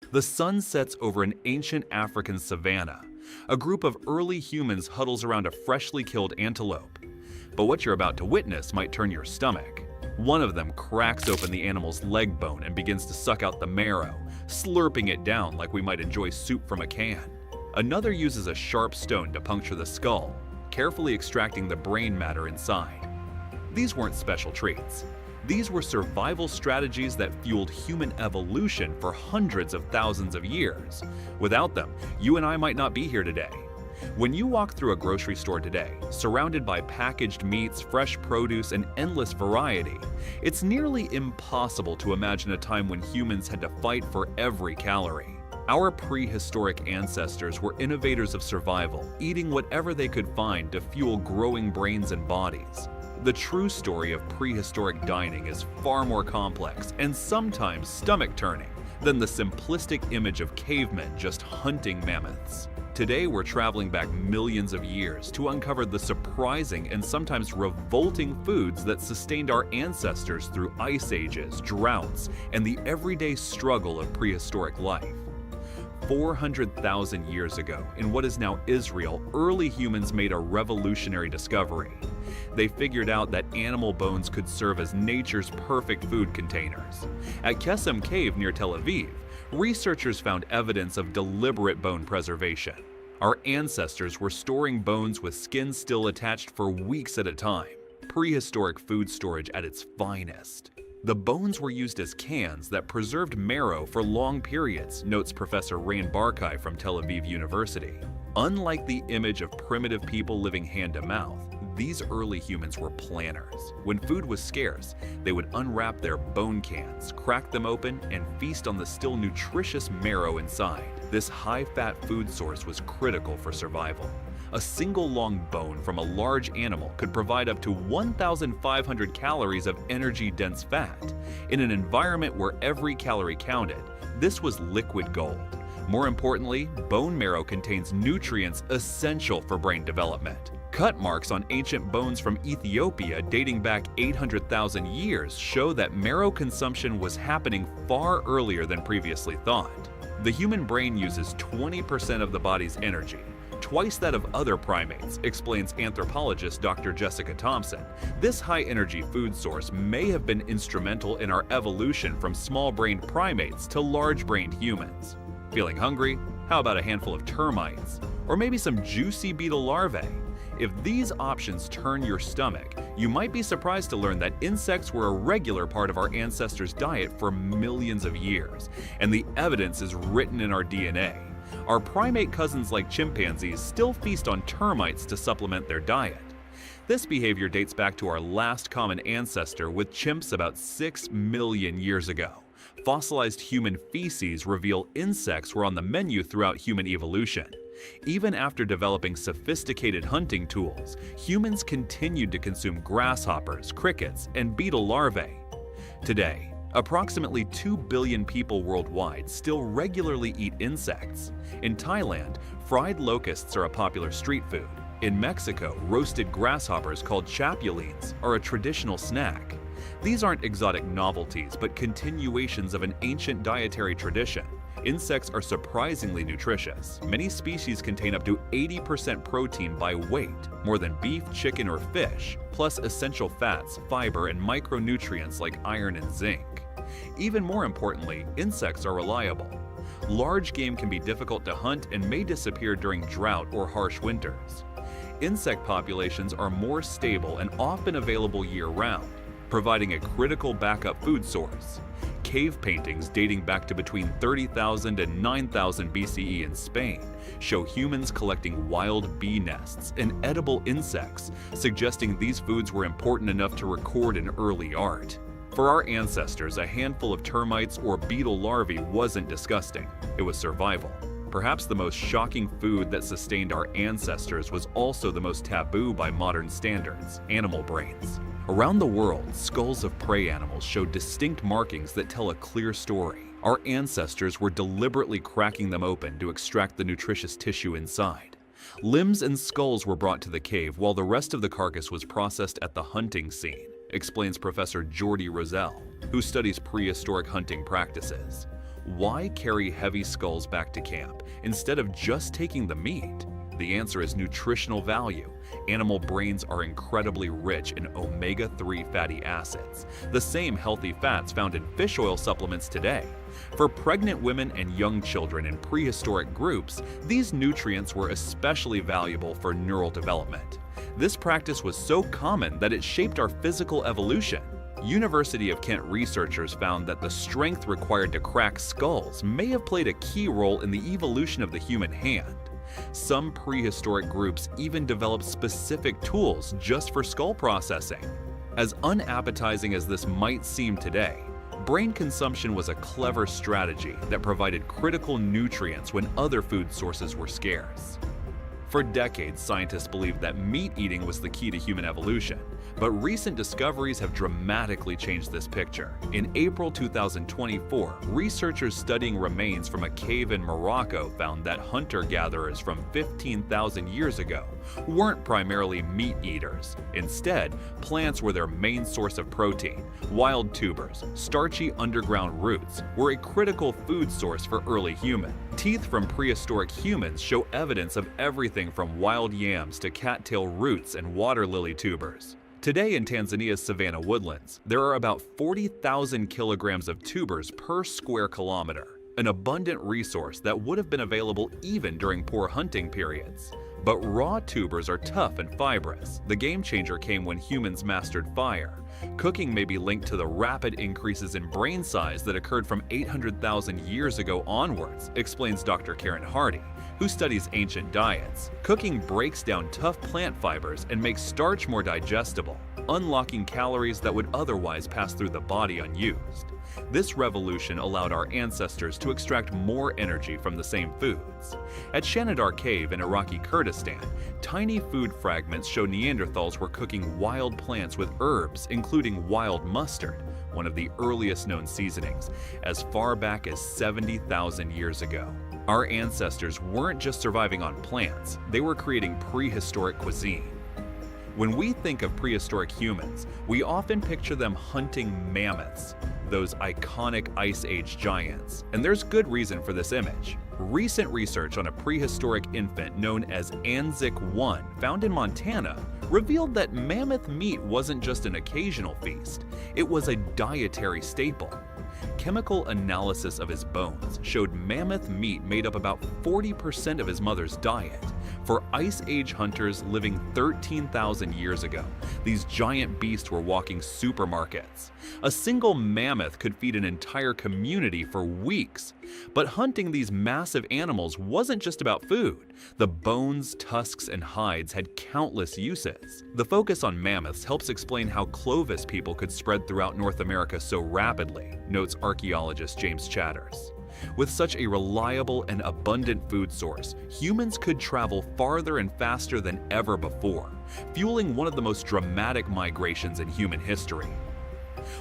The sun sets over an ancient African savanna. A group of early humans huddles around a freshly killed antelope. But what you're about to witness might turn your stomach. One of them cracks open the animal's leg bone and begins to suck out the marrow, slurping it down like we might enjoy soup from a can. Another uses a sharp stone to puncture the skull, carefully extracting the brain matter inside. These weren't special treats. These were survival strategies that fueled human evolution for hundreds of thousands of years. Without them, you and I might not be here today. When you walk through a grocery store today, surrounded by packaged meats, fresh produce, and endless variety, it's nearly impossible to imagine a time when humans had to fight for every calorie. Our prehistoric ancestors were innovators of survival, eating whatever they could find to fuel growing brains and bodies. The true story of prehistoric dining is far more complex and sometimes stomach-turning than the simplistic image of cavemen just hunting mammoths. Today, we're traveling back millions of years to uncover the surprising and sometimes revolting foods that sustained our ancestors through ice ages, droughts, and the everyday struggle of prehistoric life. 400,000 years ago, in what is now Israel, early humans made a revolutionary discovery. They figured out that animal bones could serve as nature's perfect food containers. At Kesem Cave near Tel Aviv, researchers found evidence of deliberate bone preservation. Our ancestors were storing bones with skin still attached for weeks at a time, prehistoric food storage at its finest. The bones were used as cans that preserved marrow for long periods, notes Professor Rain Barkai from Tel Aviv University. Unlike the image of primitive people living hand to mouth, these early humans were planners. When food was scarce, they would unwrap their bone cans, crack them open, and feast on the still nutritious marrow inside. This high-fat food source was critical for survival. A single long bone from a large animal could provide up to 1,500 calories of energy-dense fat. In an environment where every calorie counted, this was liquid gold. More importantly, bone marrow contains nutrients essential for brain development. Cut marks on ancient bones from Ethiopia dating back 800,000 years show that marrow consumption was happening far earlier than previously thought. The human brain uses 20% of the body's energy, twice that of other primates, explains anthropologist Dr. Jessica Thompson. This high-energy food source may have been instrumental in our evolution from small-brained primates to large-brained humans. Feeling hungry? How about a handful of termites? Or maybe some juicy beetle larvae? If these options turn your stomach, you might be surprised to learn that insects were a regular part of our ancestors' diet for millions of years, and the evidence is written in our DNA. Our primate cousins like chimpanzees still feast on termites to supplement their diet. This behavior dates back to our last common ancestor with chimps about 6 million years ago. Fossilized human feces reveal insects were on the menu throughout human evolution. Even after developing sophisticated hunting tools, humans continued to consume grasshoppers, crickets, and beetle larvae. Today, approximately 2 billion people worldwide still regularly eat insects. In Thailand, fried locusts are a popular street food. In Mexico, roasted grasshoppers called chapulines are a traditional snack. These aren't exotic novelties, but continuations of an ancient dietary tradition. Insects are surprisingly nutritious. Many species contain up to 80% protein by weight, more than beef, chicken, or fish, plus essential fats, fiber, and micronutrients like iron and zinc. Even more importantly, insects are reliable. Large game can be difficult to hunt and may disappear during drought or harsh winters. Insect populations are more stable and often available year-round, providing a critical backup food source. Cave paintings dating back to between 30,000 and 9,000 BCE in Spain show humans collecting wild bee nests and edible insects, suggesting these foods were important enough to record in early art. For our ancestors, a handful of termites or beetle larvae wasn't disgusting, it was survival. Perhaps the most shocking food that sustained our ancestors was also the most taboo by modern standards: animal brains. Around the world, skulls of prey animals show distinct markings that tell a clear story. Our ancestors were deliberately cracking them open to extract the nutritious tissue inside. Limbs and skulls were brought to the cave while the rest of the carcass was processed at the hunting scene, explains Professor Jordi Rosell, who studies prehistoric hunting practices. Why carry heavy skulls back to camp instead of just taking the meat? The answer is nutritional value. Animal brains are incredibly rich in omega-3 fatty acids, the same healthy fats found in fish oil supplements today. For pregnant women and young children in prehistoric groups, these nutrients were especially valuable for neural development. This practice was so common that it shaped our physical evolution. University of Kent researchers found that the strength required to crack skulls may have played a key role in the evolution of the human hand. Some prehistoric groups even developed specific tools just for skull processing. As unappetizing as this might seem today, brain consumption was a clever strategy that provided critical nutrients when other food sources were scarce. For decades, scientists believed that meat eating was the key to human evolution, but recent discoveries have dramatically changed this picture. In April 2024, researchers studying remains from a cave in Morocco found that hunter-gatherers from 15,000 years ago weren't primarily meat eaters. Instead, plants were their main source of protein. Wild tubers, starchy underground roots, were a critical food source for early humans. Teeth from prehistoric humans show evidence of everything from wild yams to cattail roots and water lily tubers. Today in Tanzania's savanna woodlands, there are about 40,000 kilograms of tubers per square kilometer, an abundant resource that would have been available even during poor hunting periods. But raw tubers are tough and fibrous. The game changer came when humans mastered fire. Cooking may be linked to the rapid increases in brain size that occurred from 800,000 years ago onwards, explains Dr. Karen Hardy, who studies ancient diets. Cooking breaks down tough plant fibers and makes starch more digestible, unlocking calories that would otherwise pass through the body unused. This revolution allowed our ancestors to extract more energy from the same foods. At Shanidar Cave in Iraqi Kurdistan, tiny food fragments show Neanderthals were cooking wild plants with herbs, including wild mustard, one of the earliest known seasonings, as far back as 70,000 years ago. Our ancestors weren't just surviving on plants, they were creating prehistoric cuisine. When we think of prehistoric humans, we often picture them hunting mammoths, those iconic Ice Age giants. And there's good reason for this image. Recent research on a prehistoric infant known as Anzic 1, found in Montana, revealed that mammoth meat wasn't just an occasional feast, it was a dietary staple. Chemical analysis of his bones showed mammoth meat made up about 40% of his mother's diet. For Ice Age hunters living 13,000 years ago, these giant beasts were walking supermarkets. A single mammoth could feed an entire community for weeks. But hunting these massive animals wasn't just about food. The bones, tusks, and hides had countless uses. The focus on mammoths helps explain how Clovis people could spread throughout North America so rapidly, notes archaeologist James Chatters. With such a reliable and abundant food source, humans could travel farther and faster than ever before, fueling one of the most dramatic migrations in human history.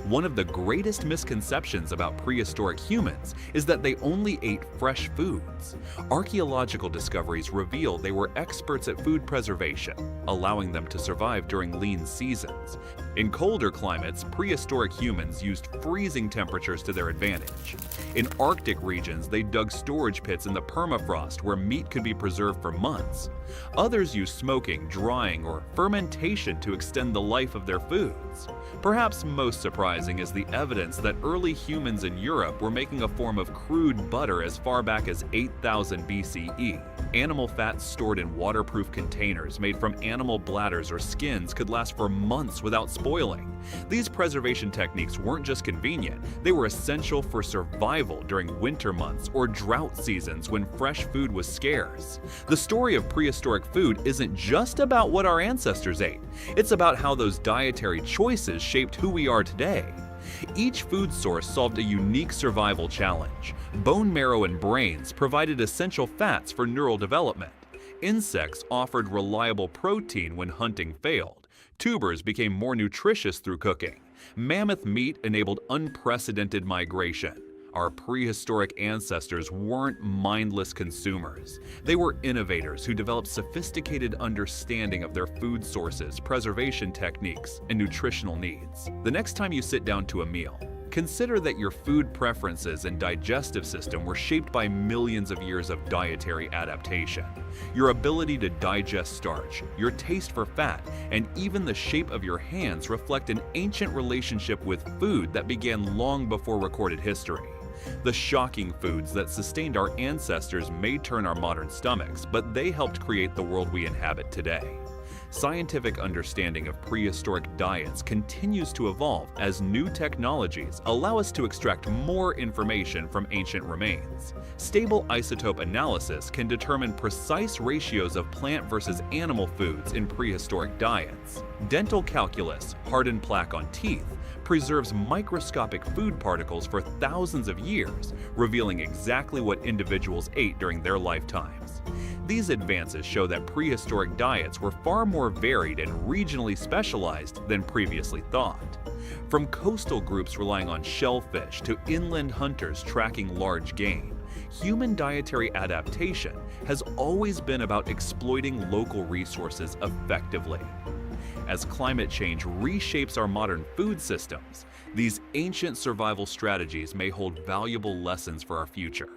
One of the greatest misconceptions about prehistoric humans is that they only ate fresh foods. Archaeological discoveries reveal they were experts at food preservation, allowing them to survive during lean seasons. In colder climates, prehistoric humans used freezing temperatures to their advantage. In Arctic regions, they dug storage pits in the permafrost where meat could be preserved for months. Others used smoking, drying, or fermentation to extend the life of their foods. Perhaps most surprising is the evidence that early humans in Europe were making a form of crude butter as far back as 8000 BCE. Animal fats stored in waterproof containers made from animal bladders or skins could last for months without spoiling. These preservation techniques weren't just convenient, they were essential for survival during winter months or drought seasons when fresh food was scarce. The story of prehistoric food isn't just about what our ancestors ate, it's about how those dietary choices shaped who we are today. Each food source solved a unique survival challenge. Bone marrow and brains provided essential fats for neural development. Insects offered reliable protein when hunting failed. Tubers became more nutritious through cooking. Mammoth meat enabled unprecedented migration. Our prehistoric ancestors weren't mindless consumers. They were innovators who developed sophisticated understanding of their food sources, preservation techniques, and nutritional needs. The next time you sit down to a meal, Consider that your food preferences and digestive system were shaped by millions of years of dietary adaptation. Your ability to digest starch, your taste for fat, and even the shape of your hands reflect an ancient relationship with food that began long before recorded history. The shocking foods that sustained our ancestors may turn our modern stomachs, but they helped create the world we inhabit today. Scientific understanding of prehistoric diets continues to evolve as new technologies allow us to extract more information from ancient remains. Stable isotope analysis can determine precise ratios of plant versus animal foods in prehistoric diets. Dental calculus, hardened plaque on teeth, preserves microscopic food particles for thousands of years, revealing exactly what individuals ate during their lifetimes. These advances show that prehistoric diets were far more varied and regionally specialized than previously thought. From coastal groups relying on shellfish to inland hunters tracking large game, human dietary adaptation has always been about exploiting local resources effectively. As climate change reshapes our modern food systems, these ancient survival strategies may hold valuable lessons for our future.